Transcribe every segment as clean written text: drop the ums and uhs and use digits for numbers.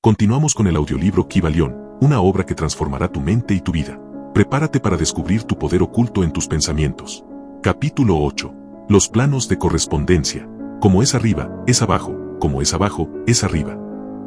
Continuamos con el audiolibro Kybalión, una obra que transformará tu mente y tu vida. Prepárate para descubrir tu poder oculto en tus pensamientos. Capítulo 8. Los planos de correspondencia. Como es arriba, es abajo, como es abajo, es arriba.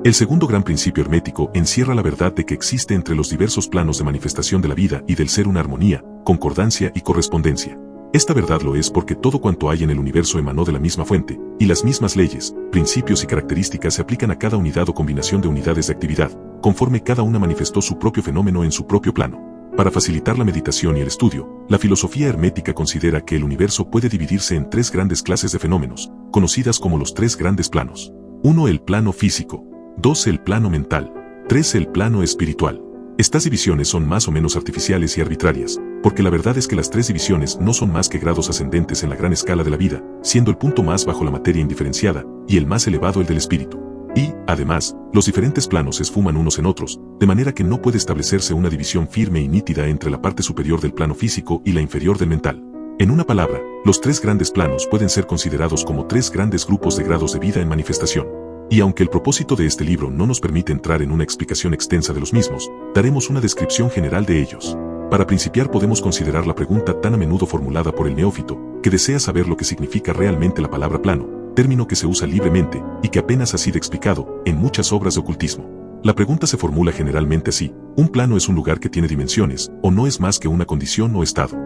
El segundo gran principio hermético encierra la verdad de que existe entre los diversos planos de manifestación de la vida y del ser una armonía, concordancia y correspondencia. Esta verdad lo es porque todo cuanto hay en el universo emanó de la misma fuente, y las mismas leyes, principios y características se aplican a cada unidad o combinación de unidades de actividad, conforme cada una manifestó su propio fenómeno en su propio plano. Para facilitar la meditación y el estudio, la filosofía hermética considera que el universo puede dividirse en tres grandes clases de fenómenos, conocidas como los tres grandes planos. 1. El plano físico. 2. El plano mental. 3. El plano espiritual. Estas divisiones son más o menos artificiales y arbitrarias, porque la verdad es que las tres divisiones no son más que grados ascendentes en la gran escala de la vida, siendo el punto más bajo la materia indiferenciada, y el más elevado el del espíritu. Y, además, los diferentes planos se esfuman unos en otros, de manera que no puede establecerse una división firme y nítida entre la parte superior del plano físico y la inferior del mental. En una palabra, los tres grandes planos pueden ser considerados como tres grandes grupos de grados de vida en manifestación. Y aunque el propósito de este libro no nos permite entrar en una explicación extensa de los mismos, daremos una descripción general de ellos. Para principiar podemos considerar la pregunta tan a menudo formulada por el neófito, que desea saber lo que significa realmente la palabra plano, término que se usa libremente, y que apenas ha sido explicado en muchas obras de ocultismo. La pregunta se formula generalmente así: ¿un plano es un lugar que tiene dimensiones, o no es más que una condición o estado?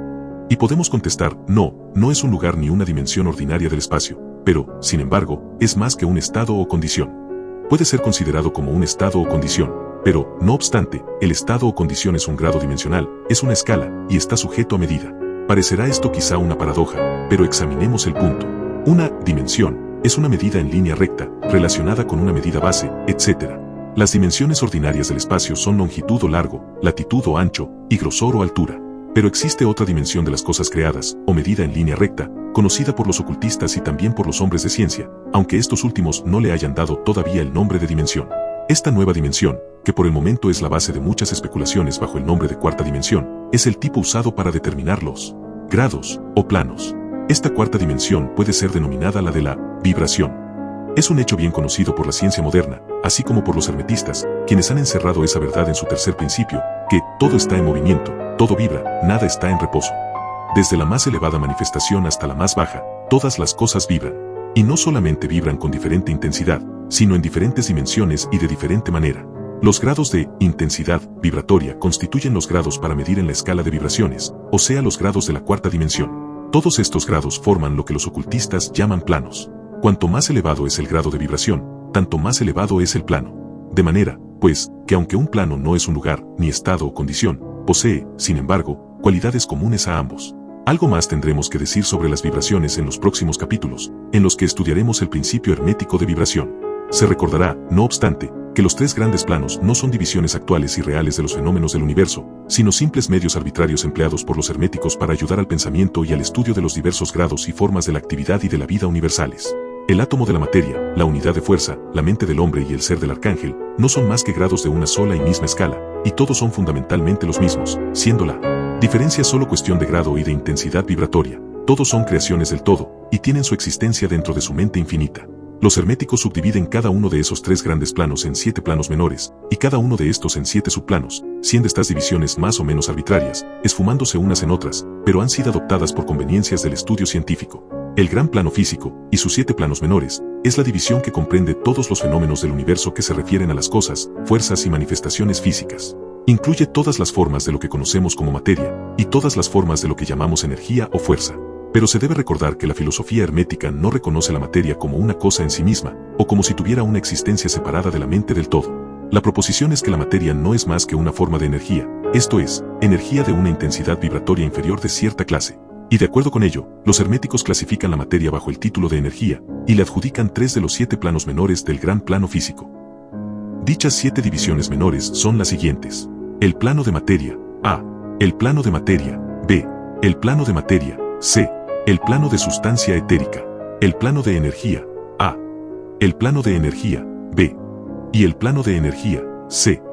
Y podemos contestar: no, no es un lugar ni una dimensión ordinaria del espacio, pero, sin embargo, es más que un estado o condición. Puede ser considerado como un estado o condición, pero, no obstante, el estado o condición es un grado dimensional, es una escala, y está sujeto a medida. Parecerá esto quizá una paradoja, pero examinemos el punto. Una dimensión es una medida en línea recta, relacionada con una medida base, etc. Las dimensiones ordinarias del espacio son longitud o largo, latitud o ancho, y grosor o altura. Pero existe otra dimensión de las cosas creadas, o medida en línea recta, conocida por los ocultistas y también por los hombres de ciencia, aunque estos últimos no le hayan dado todavía el nombre de dimensión. Esta nueva dimensión, que por el momento es la base de muchas especulaciones bajo el nombre de cuarta dimensión, es el tipo usado para determinar los grados o planos. Esta cuarta dimensión puede ser denominada la de la vibración. Es un hecho bien conocido por la ciencia moderna, así como por los hermetistas, quienes han encerrado esa verdad en su tercer principio, que todo está en movimiento, todo vibra, nada está en reposo. Desde la más elevada manifestación hasta la más baja, todas las cosas vibran. Y no solamente vibran con diferente intensidad, sino en diferentes dimensiones y de diferente manera. Los grados de intensidad vibratoria constituyen los grados para medir en la escala de vibraciones, o sea los grados de la cuarta dimensión. Todos estos grados forman lo que los ocultistas llaman planos. Cuanto más elevado es el grado de vibración, tanto más elevado es el plano. De manera, pues, que aunque un plano no es un lugar, ni estado o condición, posee, sin embargo, cualidades comunes a ambos. Algo más tendremos que decir sobre las vibraciones en los próximos capítulos, en los que estudiaremos el principio hermético de vibración. Se recordará, no obstante, que los tres grandes planos no son divisiones actuales y reales de los fenómenos del universo, sino simples medios arbitrarios empleados por los herméticos para ayudar al pensamiento y al estudio de los diversos grados y formas de la actividad y de la vida universales. El átomo de la materia, la unidad de fuerza, la mente del hombre y el ser del arcángel, no son más que grados de una sola y misma escala, y todos son fundamentalmente los mismos, siendo la diferencia solo cuestión de grado y de intensidad vibratoria. Todos son creaciones del todo, y tienen su existencia dentro de su mente infinita. Los herméticos subdividen cada uno de esos tres grandes planos en 7 planos menores, y cada uno de estos en 7 subplanos, siendo estas divisiones más o menos arbitrarias, esfumándose unas en otras, pero han sido adoptadas por conveniencias del estudio científico. El gran plano físico, y sus 7 planos menores, es la división que comprende todos los fenómenos del universo que se refieren a las cosas, fuerzas y manifestaciones físicas. Incluye todas las formas de lo que conocemos como materia, y todas las formas de lo que llamamos energía o fuerza. Pero se debe recordar que la filosofía hermética no reconoce la materia como una cosa en sí misma, o como si tuviera una existencia separada de la mente del todo. La proposición es que la materia no es más que una forma de energía, esto es, energía de una intensidad vibratoria inferior de cierta clase. Y de acuerdo con ello, los herméticos clasifican la materia bajo el título de energía, y le adjudican 3 de los 7 planos menores del gran plano físico. Dichas 7 divisiones menores son las siguientes: el plano de materia, A; el plano de materia, B; el plano de materia, C; el plano de sustancia etérica; el plano de energía, A; el plano de energía, B; y el plano de energía, C.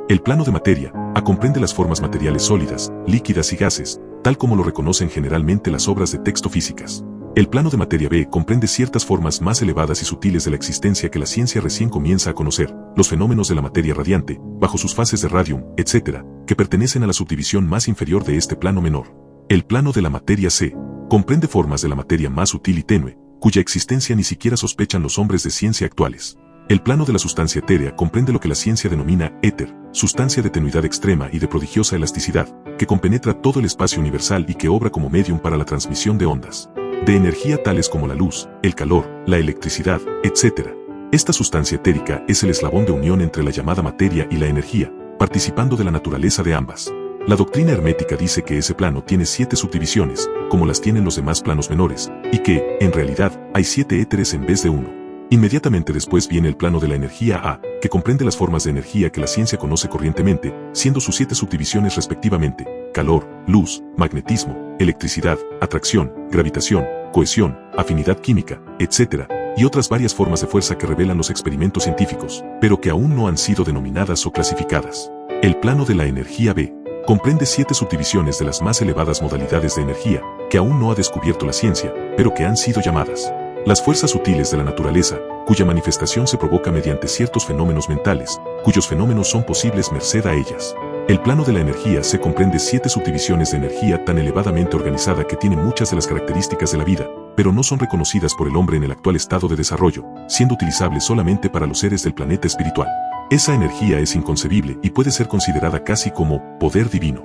El plano de materia, A, comprende las formas materiales sólidas, líquidas y gases, tal como lo reconocen generalmente las obras de texto físicas. El plano de materia B comprende ciertas formas más elevadas y sutiles de la existencia que la ciencia recién comienza a conocer, los fenómenos de la materia radiante, bajo sus fases de radium, etc., que pertenecen a la subdivisión más inferior de este plano menor. El plano de la materia C comprende formas de la materia más sutil y tenue, cuya existencia ni siquiera sospechan los hombres de ciencia actuales. El plano de la sustancia etérea comprende lo que la ciencia denomina éter, sustancia de tenuidad extrema y de prodigiosa elasticidad, que compenetra todo el espacio universal y que obra como medium para la transmisión de ondas de energía tales como la luz, el calor, la electricidad, etc. Esta sustancia etérica es el eslabón de unión entre la llamada materia y la energía, participando de la naturaleza de ambas. La doctrina hermética dice que ese plano tiene 7 subdivisiones, como las tienen los demás planos menores, y que, en realidad, hay 7 éteres en vez de 1. Inmediatamente después viene el plano de la energía A, que comprende las formas de energía que la ciencia conoce corrientemente, siendo sus 7 subdivisiones respectivamente: calor, luz, magnetismo, electricidad, atracción, gravitación, cohesión, afinidad química, etc., y otras varias formas de fuerza que revelan los experimentos científicos, pero que aún no han sido denominadas o clasificadas. El plano de la energía B comprende 7 subdivisiones de las más elevadas modalidades de energía, que aún no ha descubierto la ciencia, pero que han sido llamadas las fuerzas sutiles de la naturaleza, cuya manifestación se provoca mediante ciertos fenómenos mentales, cuyos fenómenos son posibles merced a ellas. El plano de la energía se comprende 7 subdivisiones de energía tan elevadamente organizada que tiene muchas de las características de la vida, pero no son reconocidas por el hombre en el actual estado de desarrollo, siendo utilizables solamente para los seres del planeta espiritual. Esa energía es inconcebible y puede ser considerada casi como poder divino.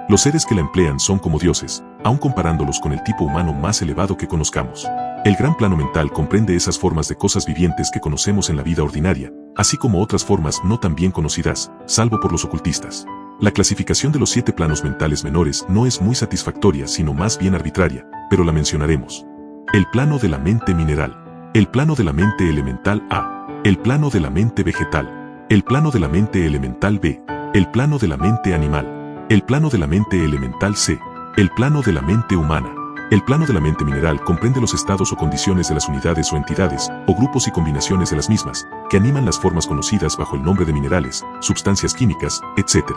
Los seres que la emplean son como dioses, aun comparándolos con el tipo humano más elevado que conozcamos. El gran plano mental comprende esas formas de cosas vivientes que conocemos en la vida ordinaria, así como otras formas no tan bien conocidas, salvo por los ocultistas. La clasificación de los 7 planos mentales menores no es muy satisfactoria, sino más bien arbitraria, pero la mencionaremos. El plano de la mente mineral. El plano de la mente elemental A. El plano de la mente vegetal. El plano de la mente elemental B. El plano de la mente animal. El plano de la mente elemental C. El plano de la mente humana. El plano de la mente mineral comprende los estados o condiciones de las unidades o entidades, o grupos y combinaciones de las mismas, que animan las formas conocidas bajo el nombre de minerales, sustancias químicas, etc.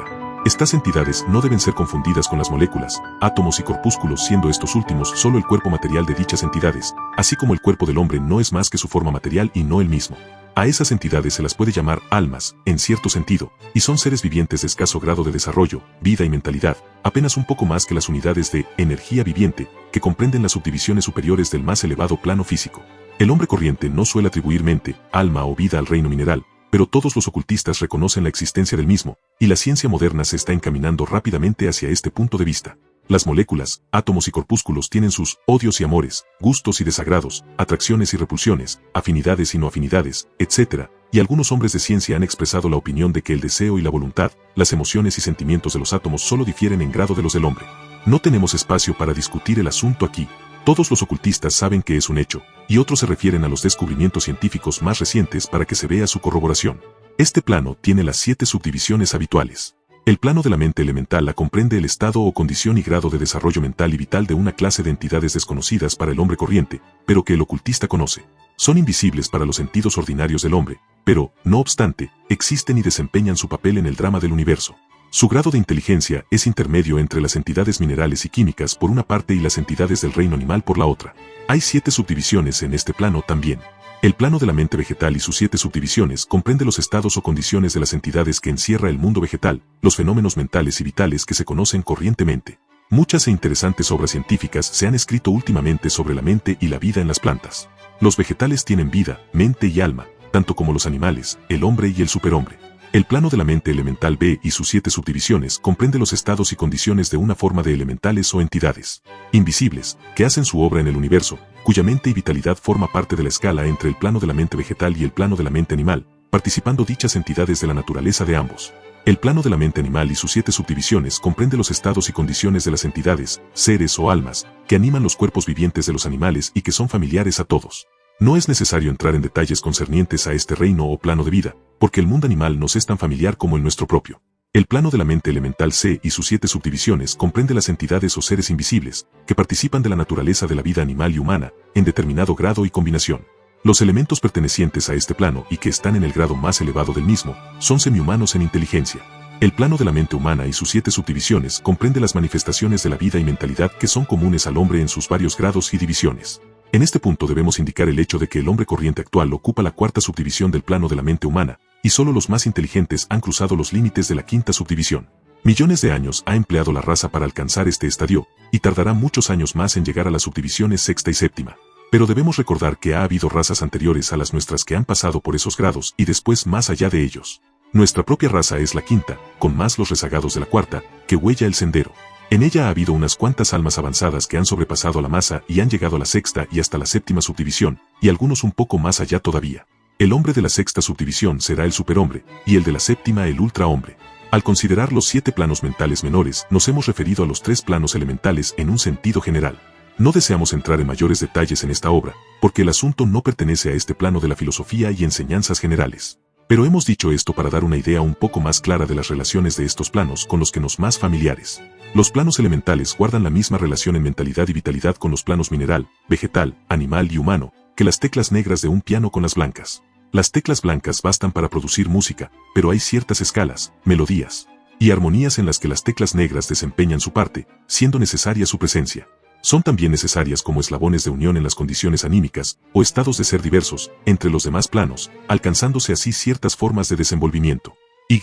Estas entidades no deben ser confundidas con las moléculas, átomos y corpúsculos, siendo estos últimos solo el cuerpo material de dichas entidades, así como el cuerpo del hombre no es más que su forma material y no el mismo. A esas entidades se las puede llamar almas, en cierto sentido, y son seres vivientes de escaso grado de desarrollo, vida y mentalidad, apenas un poco más que las unidades de energía viviente, que comprenden las subdivisiones superiores del más elevado plano físico. El hombre corriente no suele atribuir mente, alma o vida al reino mineral, pero todos los ocultistas reconocen la existencia del mismo, y la ciencia moderna se está encaminando rápidamente hacia este punto de vista. Las moléculas, átomos y corpúsculos tienen sus odios y amores, gustos y desagrados, atracciones y repulsiones, afinidades y no afinidades, etc., y algunos hombres de ciencia han expresado la opinión de que el deseo y la voluntad, las emociones y sentimientos de los átomos solo difieren en grado de los del hombre. No tenemos espacio para discutir el asunto aquí. Todos los ocultistas saben que es un hecho, y otros se refieren a los descubrimientos científicos más recientes para que se vea su corroboración. Este plano tiene las 7 subdivisiones habituales. El plano de la mente elemental la comprende el estado o condición y grado de desarrollo mental y vital de una clase de entidades desconocidas para el hombre corriente, pero que el ocultista conoce. Son invisibles para los sentidos ordinarios del hombre, pero, no obstante, existen y desempeñan su papel en el drama del universo. Su grado de inteligencia es intermedio entre las entidades minerales y químicas por una parte y las entidades del reino animal por la otra. Hay 7 subdivisiones en este plano también. El plano de la mente vegetal y sus 7 subdivisiones comprende los estados o condiciones de las entidades que encierra el mundo vegetal, los fenómenos mentales y vitales que se conocen corrientemente. Muchas e interesantes obras científicas se han escrito últimamente sobre la mente y la vida en las plantas. Los vegetales tienen vida, mente y alma, tanto como los animales, el hombre y el superhombre. El plano de la mente elemental B y sus 7 subdivisiones comprende los estados y condiciones de una forma de elementales o entidades invisibles, que hacen su obra en el universo, cuya mente y vitalidad forma parte de la escala entre el plano de la mente vegetal y el plano de la mente animal, participando dichas entidades de la naturaleza de ambos. El plano de la mente animal y sus 7 subdivisiones comprende los estados y condiciones de las entidades, seres o almas, que animan los cuerpos vivientes de los animales y que son familiares a todos. No es necesario entrar en detalles concernientes a este reino o plano de vida, porque el mundo animal nos es tan familiar como el nuestro propio. El plano de la mente elemental C y sus 7 subdivisiones comprende las entidades o seres invisibles, que participan de la naturaleza de la vida animal y humana, en determinado grado y combinación. Los elementos pertenecientes a este plano y que están en el grado más elevado del mismo, son semihumanos en inteligencia. El plano de la mente humana y sus 7 subdivisiones comprende las manifestaciones de la vida y mentalidad que son comunes al hombre en sus varios grados y divisiones. En este punto debemos indicar el hecho de que el hombre corriente actual ocupa la cuarta subdivisión del plano de la mente humana, y solo los más inteligentes han cruzado los límites de la quinta subdivisión. Millones de años ha empleado la raza para alcanzar este estadio, y tardará muchos años más en llegar a las subdivisiones sexta y séptima. Pero debemos recordar que ha habido razas anteriores a las nuestras que han pasado por esos grados y después más allá de ellos. Nuestra propia raza es la quinta, con más los rezagados de la cuarta, que huella el sendero. En ella ha habido unas cuantas almas avanzadas que han sobrepasado la masa y han llegado a la sexta y hasta la séptima subdivisión, y algunos un poco más allá todavía. El hombre de la sexta subdivisión será el superhombre, y el de la séptima el ultrahombre. Al considerar los 7 planos mentales menores, nos hemos referido a los 3 planos elementales en un sentido general. No deseamos entrar en mayores detalles en esta obra, porque el asunto no pertenece a este plano de la filosofía y enseñanzas generales. Pero hemos dicho esto para dar una idea un poco más clara de las relaciones de estos planos con los que nos más familiares. Los planos elementales guardan la misma relación en mentalidad y vitalidad con los planos mineral, vegetal, animal y humano, que las teclas negras de un piano con las blancas. Las teclas blancas bastan para producir música, pero hay ciertas escalas, melodías y armonías en las que las teclas negras desempeñan su parte, siendo necesaria su presencia. Son también necesarias como eslabones de unión en las condiciones anímicas o estados de ser diversos entre los demás planos, alcanzándose así ciertas formas de desenvolvimiento. Y.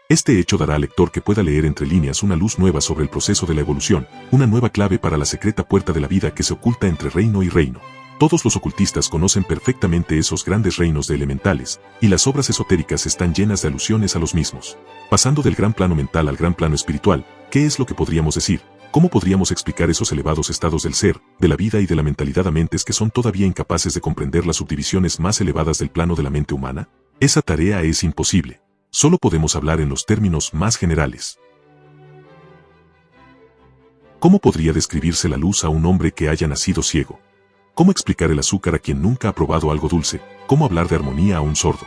Este hecho dará al lector que pueda leer entre líneas una luz nueva sobre el proceso de la evolución, una nueva clave para la secreta puerta de la vida que se oculta entre reino y reino. Todos los ocultistas conocen perfectamente esos grandes reinos de elementales, y las obras esotéricas están llenas de alusiones a los mismos. Pasando del gran plano mental al gran plano espiritual, ¿qué es lo que podríamos decir? ¿Cómo podríamos explicar esos elevados estados del ser, de la vida y de la mentalidad a mentes que son todavía incapaces de comprender las subdivisiones más elevadas del plano de la mente humana? Esa tarea es imposible. Solo podemos hablar en los términos más generales. ¿Cómo podría describirse la luz a un hombre que haya nacido ciego? ¿Cómo explicar el azúcar a quien nunca ha probado algo dulce? ¿Cómo hablar de armonía a un sordo?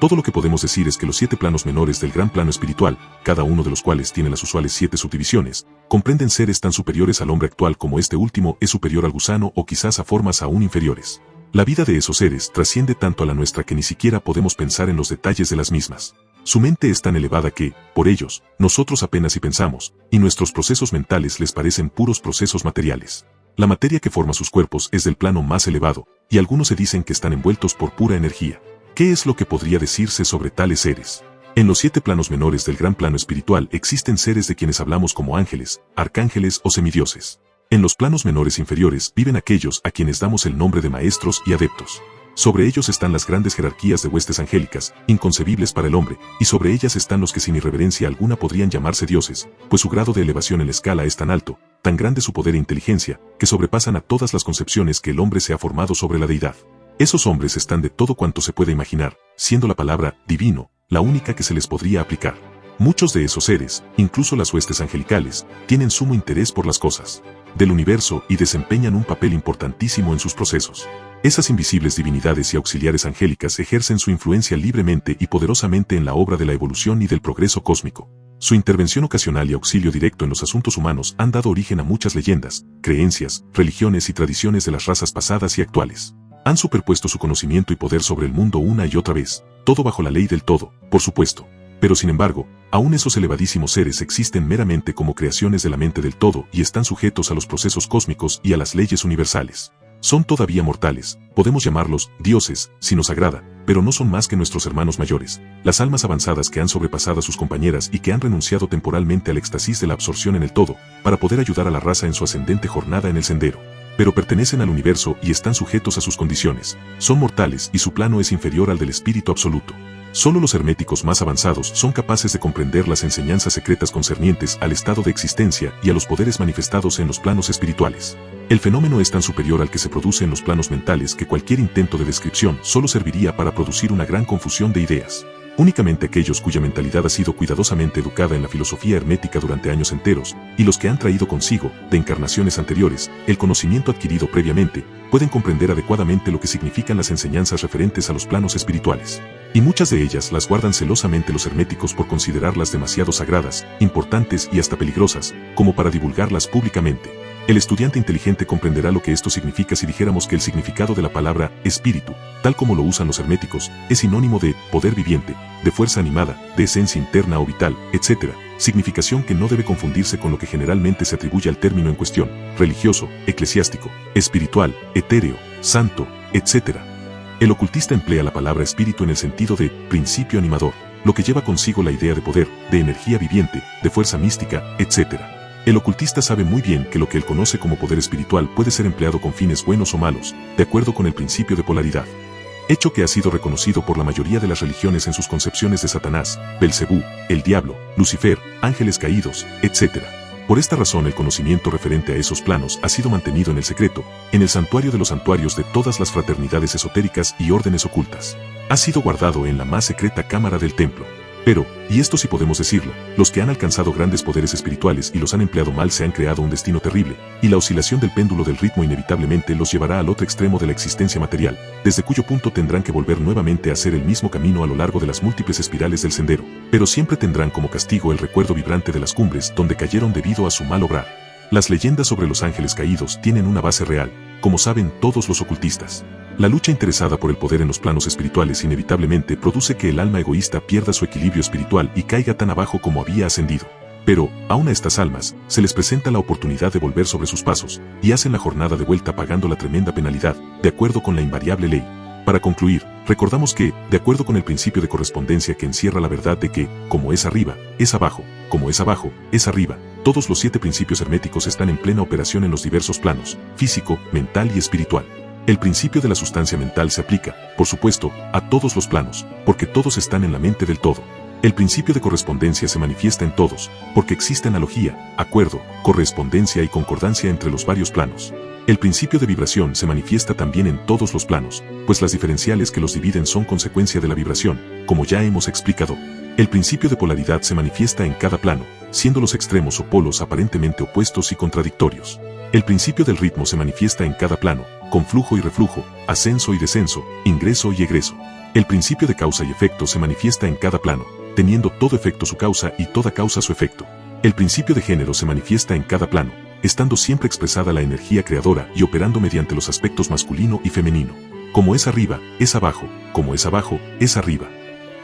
Todo lo que podemos decir es que los 7 planos menores del gran plano espiritual, cada uno de los cuales tiene las usuales 7 subdivisiones, comprenden seres tan superiores al hombre actual como este último es superior al gusano o quizás a formas aún inferiores. La vida de esos seres trasciende tanto a la nuestra que ni siquiera podemos pensar en los detalles de las mismas. Su mente es tan elevada que, por ellos, nosotros apenas si pensamos, y nuestros procesos mentales les parecen puros procesos materiales. La materia que forma sus cuerpos es del plano más elevado, y algunos se dicen que están envueltos por pura energía. ¿Qué es lo que podría decirse sobre tales seres? En los 7 planos menores del gran plano espiritual existen seres de quienes hablamos como ángeles, arcángeles o semidioses. En los planos menores inferiores viven aquellos a quienes damos el nombre de maestros y adeptos. Sobre ellos están las grandes jerarquías de huestes angélicas, inconcebibles para el hombre, y sobre ellas están los que sin irreverencia alguna podrían llamarse dioses, pues su grado de elevación en la escala es tan alto, tan grande su poder e inteligencia, que sobrepasan a todas las concepciones que el hombre se ha formado sobre la deidad. Esos hombres están de todo cuanto se puede imaginar, siendo la palabra divino la única que se les podría aplicar. Muchos de esos seres, incluso las huestes angelicales, tienen sumo interés por las cosas del universo y desempeñan un papel importantísimo en sus procesos. Esas invisibles divinidades y auxiliares angélicas ejercen su influencia libremente y poderosamente en la obra de la evolución y del progreso cósmico. Su intervención ocasional y auxilio directo en los asuntos humanos han dado origen a muchas leyendas, creencias, religiones y tradiciones de las razas pasadas y actuales. Han superpuesto su conocimiento y poder sobre el mundo una y otra vez, todo bajo la ley del todo, por supuesto. Pero sin embargo, aún esos elevadísimos seres existen meramente como creaciones de la mente del todo y están sujetos a los procesos cósmicos y a las leyes universales. Son todavía mortales, podemos llamarlos dioses, si nos agrada, pero no son más que nuestros hermanos mayores, las almas avanzadas que han sobrepasado a sus compañeras y que han renunciado temporalmente al éxtasis de la absorción en el todo, para poder ayudar a la raza en su ascendente jornada en el sendero. Pero pertenecen al universo y están sujetos a sus condiciones, son mortales y su plano es inferior al del espíritu absoluto. Solo los herméticos más avanzados son capaces de comprender las enseñanzas secretas concernientes al estado de existencia y a los poderes manifestados en los planos espirituales. El fenómeno es tan superior al que se produce en los planos mentales que cualquier intento de descripción solo serviría para producir una gran confusión de ideas. Únicamente aquellos cuya mentalidad ha sido cuidadosamente educada en la filosofía hermética durante años enteros, y los que han traído consigo, de encarnaciones anteriores, el conocimiento adquirido previamente, pueden comprender adecuadamente lo que significan las enseñanzas referentes a los planos espirituales. Y muchas de ellas las guardan celosamente los herméticos por considerarlas demasiado sagradas, importantes y hasta peligrosas, como para divulgarlas públicamente. El estudiante inteligente comprenderá lo que esto significa si dijéramos que el significado de la palabra espíritu, tal como lo usan los herméticos, es sinónimo de poder viviente, de fuerza animada, de esencia interna o vital, etc., significación que no debe confundirse con lo que generalmente se atribuye al término en cuestión, religioso, eclesiástico, espiritual, etéreo, santo, etc. El ocultista emplea la palabra espíritu en el sentido de principio animador, lo que lleva consigo la idea de poder, de energía viviente, de fuerza mística, etc. El ocultista sabe muy bien que lo que él conoce como poder espiritual puede ser empleado con fines buenos o malos, de acuerdo con el principio de polaridad. Hecho que ha sido reconocido por la mayoría de las religiones en sus concepciones de Satanás, Belcebú, el diablo, Lucifer, ángeles caídos, etc. Por esta razón el conocimiento referente a esos planos ha sido mantenido en el secreto, en el santuario de los santuarios de todas las fraternidades esotéricas y órdenes ocultas. Ha sido guardado en la más secreta cámara del templo. Pero, y esto sí podemos decirlo, los que han alcanzado grandes poderes espirituales y los han empleado mal se han creado un destino terrible, y la oscilación del péndulo del ritmo inevitablemente los llevará al otro extremo de la existencia material, desde cuyo punto tendrán que volver nuevamente a hacer el mismo camino a lo largo de las múltiples espirales del sendero, pero siempre tendrán como castigo el recuerdo vibrante de las cumbres donde cayeron debido a su mal obrar. Las leyendas sobre los ángeles caídos tienen una base real, como saben todos los ocultistas. La lucha interesada por el poder en los planos espirituales inevitablemente produce que el alma egoísta pierda su equilibrio espiritual y caiga tan abajo como había ascendido. Pero, aún a estas almas, se les presenta la oportunidad de volver sobre sus pasos, y hacen la jornada de vuelta pagando la tremenda penalidad, de acuerdo con la invariable ley. Para concluir, recordamos que, de acuerdo con el principio de correspondencia que encierra la verdad de que, como es arriba, es abajo, como es abajo, es arriba, todos los 7 principios herméticos están en plena operación en los diversos planos, físico, mental y espiritual. El principio de la sustancia mental se aplica, por supuesto, a todos los planos, porque todos están en la mente del todo. El principio de correspondencia se manifiesta en todos, porque existe analogía, acuerdo, correspondencia y concordancia entre los varios planos. El principio de vibración se manifiesta también en todos los planos, pues las diferenciales que los dividen son consecuencia de la vibración, como ya hemos explicado. El principio de polaridad se manifiesta en cada plano, siendo los extremos o polos aparentemente opuestos y contradictorios. El principio del ritmo se manifiesta en cada plano, con flujo y reflujo, ascenso y descenso, ingreso y egreso. El principio de causa y efecto se manifiesta en cada plano, teniendo todo efecto su causa y toda causa su efecto. El principio de género se manifiesta en cada plano, estando siempre expresada la energía creadora y operando mediante los aspectos masculino y femenino. Como es arriba, es abajo, como es abajo, es arriba.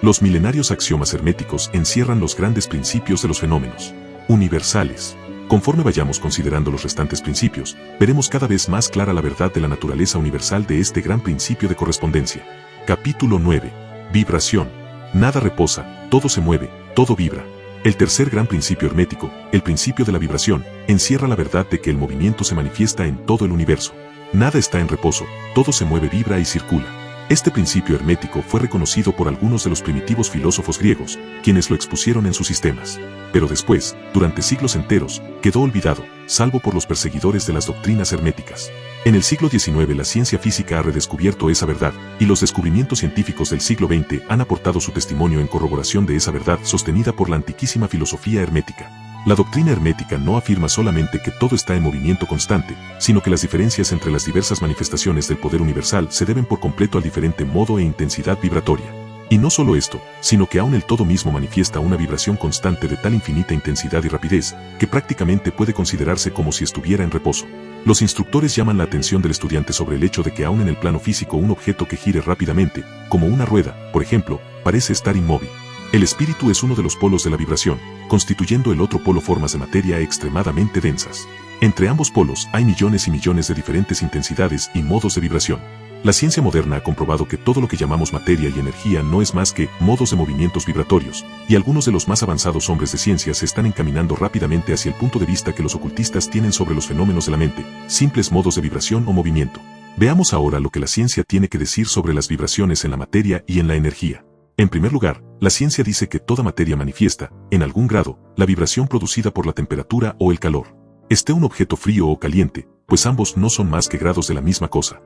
Los milenarios axiomas herméticos encierran los grandes principios de los fenómenos universales. Conforme vayamos considerando los restantes principios, veremos cada vez más clara la verdad de la naturaleza universal de este gran principio de correspondencia. Capítulo 9. Vibración. Nada reposa, todo se mueve, todo vibra. El tercer gran principio hermético, el principio de la vibración, encierra la verdad de que el movimiento se manifiesta en todo el universo. Nada está en reposo, todo se mueve, vibra y circula. Este principio hermético fue reconocido por algunos de los primitivos filósofos griegos, quienes lo expusieron en sus sistemas. Pero después, durante siglos enteros, quedó olvidado, salvo por los perseguidores de las doctrinas herméticas. En el siglo XIX la ciencia física ha redescubierto esa verdad, y los descubrimientos científicos del siglo XX han aportado su testimonio en corroboración de esa verdad sostenida por la antiquísima filosofía hermética. La doctrina hermética no afirma solamente que todo está en movimiento constante, sino que las diferencias entre las diversas manifestaciones del poder universal se deben por completo al diferente modo e intensidad vibratoria. Y no solo esto, sino que aún el todo mismo manifiesta una vibración constante de tal infinita intensidad y rapidez, que prácticamente puede considerarse como si estuviera en reposo. Los instructores llaman la atención del estudiante sobre el hecho de que aún en el plano físico un objeto que gire rápidamente, como una rueda, por ejemplo, parece estar inmóvil. El espíritu es uno de los polos de la vibración, constituyendo el otro polo formas de materia extremadamente densas. Entre ambos polos hay millones y millones de diferentes intensidades y modos de vibración. La ciencia moderna ha comprobado que todo lo que llamamos materia y energía no es más que modos de movimientos vibratorios, y algunos de los más avanzados hombres de ciencia se están encaminando rápidamente hacia el punto de vista que los ocultistas tienen sobre los fenómenos de la mente, simples modos de vibración o movimiento. Veamos ahora lo que la ciencia tiene que decir sobre las vibraciones en la materia y en la energía. En primer lugar, la ciencia dice que toda materia manifiesta, en algún grado, la vibración producida por la temperatura o el calor. Esté un objeto frío o caliente, pues ambos no son más que grados de la misma cosa.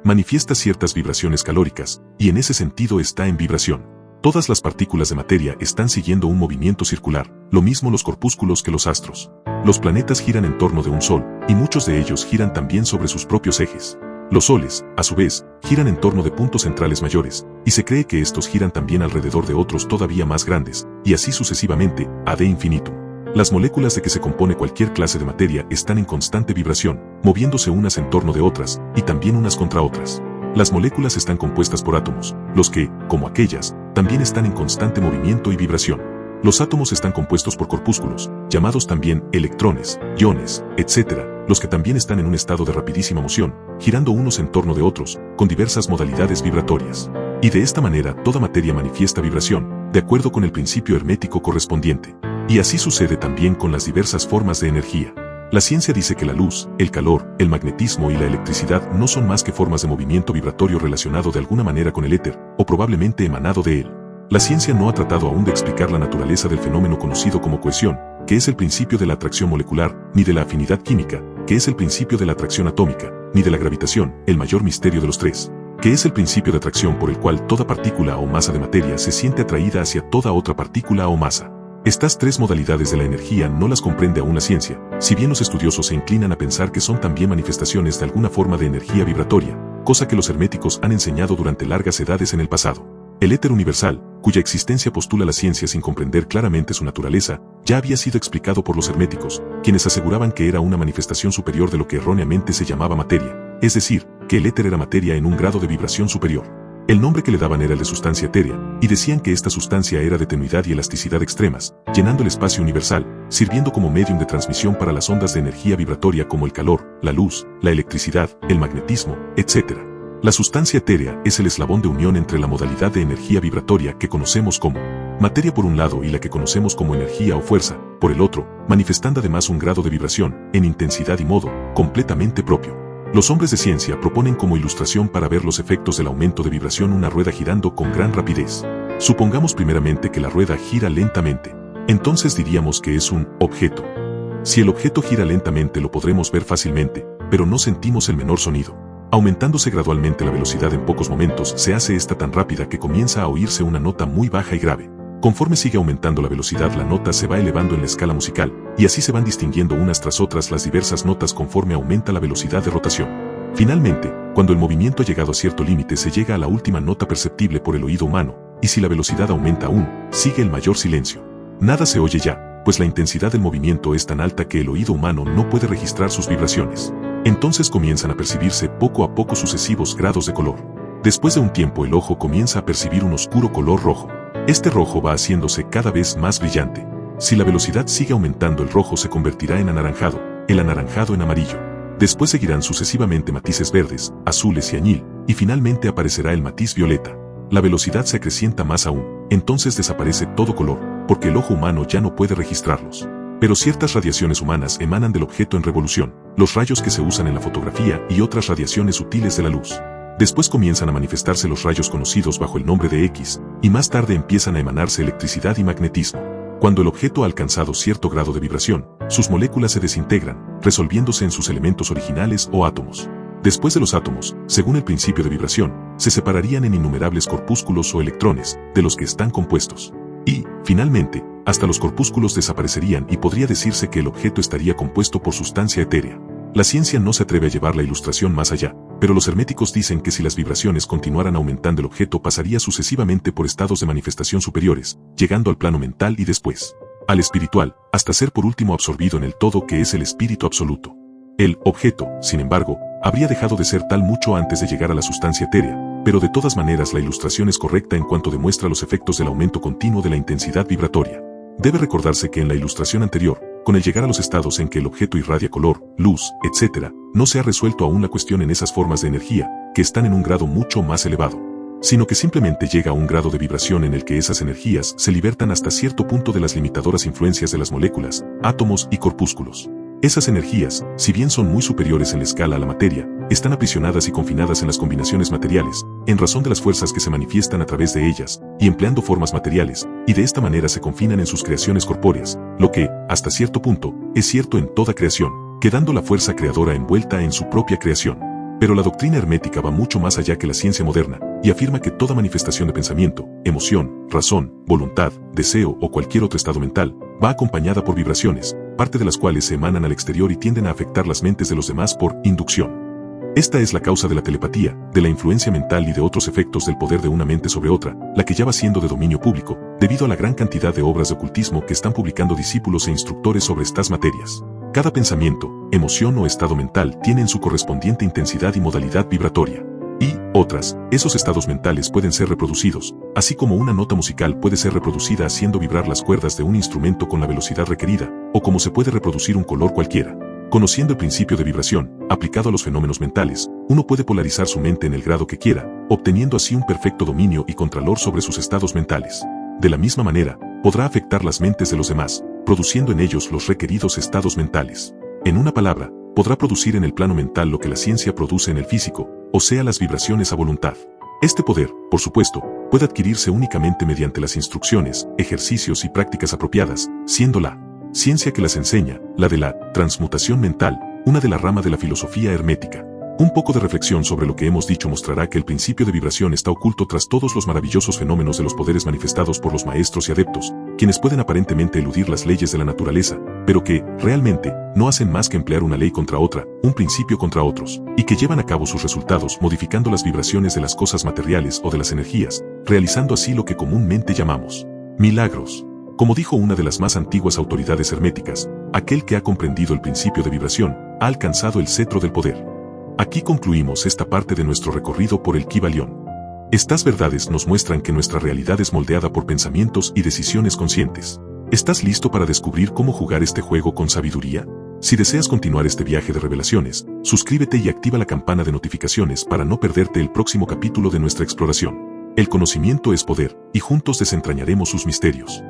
Manifiesta ciertas vibraciones calóricas, y en ese sentido está en vibración. Todas las partículas de materia están siguiendo un movimiento circular, lo mismo los corpúsculos que los astros. Los planetas giran en torno de un sol, y muchos de ellos giran también sobre sus propios ejes. Los soles, a su vez, giran en torno de puntos centrales mayores, y se cree que estos giran también alrededor de otros todavía más grandes, y así sucesivamente, ad infinitum. Las moléculas de que se compone cualquier clase de materia están en constante vibración, moviéndose unas en torno de otras, y también unas contra otras. Las moléculas están compuestas por átomos, los que, como aquellas, también están en constante movimiento y vibración. Los átomos están compuestos por corpúsculos, llamados también electrones, iones, etc., los que también están en un estado de rapidísima moción, girando unos en torno de otros, con diversas modalidades vibratorias. Y de esta manera toda materia manifiesta vibración, de acuerdo con el principio hermético correspondiente. Y así sucede también con las diversas formas de energía. La ciencia dice que la luz, el calor, el magnetismo y la electricidad no son más que formas de movimiento vibratorio relacionado de alguna manera con el éter, o probablemente emanado de él. La ciencia no ha tratado aún de explicar la naturaleza del fenómeno conocido como cohesión, que es el principio de la atracción molecular, ni de la afinidad química, que es el principio de la atracción atómica, ni de la gravitación, el mayor misterio de los tres, que es el principio de atracción por el cual toda partícula o masa de materia se siente atraída hacia toda otra partícula o masa. Estas tres modalidades de la energía no las comprende aún la ciencia, si bien los estudiosos se inclinan a pensar que son también manifestaciones de alguna forma de energía vibratoria, cosa que los herméticos han enseñado durante largas edades en el pasado. El éter universal, cuya existencia postula la ciencia sin comprender claramente su naturaleza, ya había sido explicado por los herméticos, quienes aseguraban que era una manifestación superior de lo que erróneamente se llamaba materia, es decir, que el éter era materia en un grado de vibración superior. El nombre que le daban era el de sustancia etérea, y decían que esta sustancia era de tenuidad y elasticidad extremas, llenando el espacio universal, sirviendo como medium de transmisión para las ondas de energía vibratoria como el calor, la luz, la electricidad, el magnetismo, etc. La sustancia etérea es el eslabón de unión entre la modalidad de energía vibratoria que conocemos como materia por un lado y la que conocemos como energía o fuerza, por el otro, manifestando además un grado de vibración, en intensidad y modo, completamente propio. Los hombres de ciencia proponen como ilustración para ver los efectos del aumento de vibración una rueda girando con gran rapidez. Supongamos primeramente que la rueda gira lentamente. Entonces diríamos que es un objeto. Si el objeto gira lentamente lo podremos ver fácilmente, pero no sentimos el menor sonido. Aumentándose gradualmente la velocidad en pocos momentos se hace esta tan rápida que comienza a oírse una nota muy baja y grave. Conforme sigue aumentando la velocidad la nota se va elevando en la escala musical, y así se van distinguiendo unas tras otras las diversas notas conforme aumenta la velocidad de rotación. Finalmente, cuando el movimiento ha llegado a cierto límite se llega a la última nota perceptible por el oído humano, y si la velocidad aumenta aún, sigue el mayor silencio. Nada se oye ya, pues la intensidad del movimiento es tan alta que el oído humano no puede registrar sus vibraciones. Entonces comienzan a percibirse poco a poco sucesivos grados de color. Después de un tiempo el ojo comienza a percibir un oscuro color rojo. Este rojo va haciéndose cada vez más brillante. Si la velocidad sigue aumentando el rojo se convertirá en anaranjado, el anaranjado en amarillo. Después seguirán sucesivamente matices verdes, azules y añil, y finalmente aparecerá el matiz violeta. La velocidad se acrecienta más aún, entonces desaparece todo color, porque el ojo humano ya no puede registrarlos. Pero ciertas radiaciones humanas emanan del objeto en revolución, los rayos que se usan en la fotografía y otras radiaciones sutiles de la luz. Después comienzan a manifestarse los rayos conocidos bajo el nombre de X, y más tarde empiezan a emanarse electricidad y magnetismo. Cuando el objeto ha alcanzado cierto grado de vibración, sus moléculas se desintegran, resolviéndose en sus elementos originales o átomos. Después de los átomos, según el principio de vibración, se separarían en innumerables corpúsculos o electrones, de los que están compuestos. Y, finalmente, hasta los corpúsculos desaparecerían y podría decirse que el objeto estaría compuesto por sustancia etérea. La ciencia no se atreve a llevar la ilustración más allá, pero los herméticos dicen que si las vibraciones continuaran aumentando el objeto pasaría sucesivamente por estados de manifestación superiores, llegando al plano mental y después al espiritual, hasta ser por último absorbido en el todo que es el espíritu absoluto. El objeto, sin embargo, habría dejado de ser tal mucho antes de llegar a la sustancia etérea, pero de todas maneras la ilustración es correcta en cuanto demuestra los efectos del aumento continuo de la intensidad vibratoria. Debe recordarse que en la ilustración anterior, con el llegar a los estados en que el objeto irradia color, luz, etc., no se ha resuelto aún la cuestión en esas formas de energía, que están en un grado mucho más elevado, sino que simplemente llega a un grado de vibración en el que esas energías se libertan hasta cierto punto de las limitadoras influencias de las moléculas, átomos y corpúsculos. Esas energías, si bien son muy superiores en la escala a la materia, están aprisionadas y confinadas en las combinaciones materiales, en razón de las fuerzas que se manifiestan a través de ellas, y empleando formas materiales, y de esta manera se confinan en sus creaciones corpóreas, lo que, hasta cierto punto, es cierto en toda creación, quedando la fuerza creadora envuelta en su propia creación. Pero la doctrina hermética va mucho más allá que la ciencia moderna, y afirma que toda manifestación de pensamiento, emoción, razón, voluntad, deseo o cualquier otro estado mental, va acompañada por vibraciones, parte de las cuales se emanan al exterior y tienden a afectar las mentes de los demás por inducción. Esta es la causa de la telepatía, de la influencia mental y de otros efectos del poder de una mente sobre otra, la que ya va siendo de dominio público, debido a la gran cantidad de obras de ocultismo que están publicando discípulos e instructores sobre estas materias. Cada pensamiento, emoción o estado mental tiene en su correspondiente intensidad y modalidad vibratoria. Y, otras, esos estados mentales pueden ser reproducidos, así como una nota musical puede ser reproducida haciendo vibrar las cuerdas de un instrumento con la velocidad requerida, o como se puede reproducir un color cualquiera. Conociendo el principio de vibración, aplicado a los fenómenos mentales, uno puede polarizar su mente en el grado que quiera, obteniendo así un perfecto dominio y contralor sobre sus estados mentales. De la misma manera, podrá afectar las mentes de los demás, produciendo en ellos los requeridos estados mentales. En una palabra, podrá producir en el plano mental lo que la ciencia produce en el físico, o sea las vibraciones a voluntad. Este poder, por supuesto, puede adquirirse únicamente mediante las instrucciones, ejercicios y prácticas apropiadas, siendo la ciencia que las enseña, la de la transmutación mental, una de la rama de la filosofía hermética. Un poco de reflexión sobre lo que hemos dicho mostrará que el principio de vibración está oculto tras todos los maravillosos fenómenos de los poderes manifestados por los maestros y adeptos, quienes pueden aparentemente eludir las leyes de la naturaleza, pero que, realmente, no hacen más que emplear una ley contra otra, un principio contra otros, y que llevan a cabo sus resultados modificando las vibraciones de las cosas materiales o de las energías, realizando así lo que comúnmente llamamos milagros. Como dijo una de las más antiguas autoridades herméticas, aquel que ha comprendido el principio de vibración, ha alcanzado el cetro del poder. Aquí concluimos esta parte de nuestro recorrido por el Kybalión. Estas verdades nos muestran que nuestra realidad es moldeada por pensamientos y decisiones conscientes. ¿Estás listo para descubrir cómo jugar este juego con sabiduría? Si deseas continuar este viaje de revelaciones, suscríbete y activa la campana de notificaciones para no perderte el próximo capítulo de nuestra exploración. El conocimiento es poder, y juntos desentrañaremos sus misterios.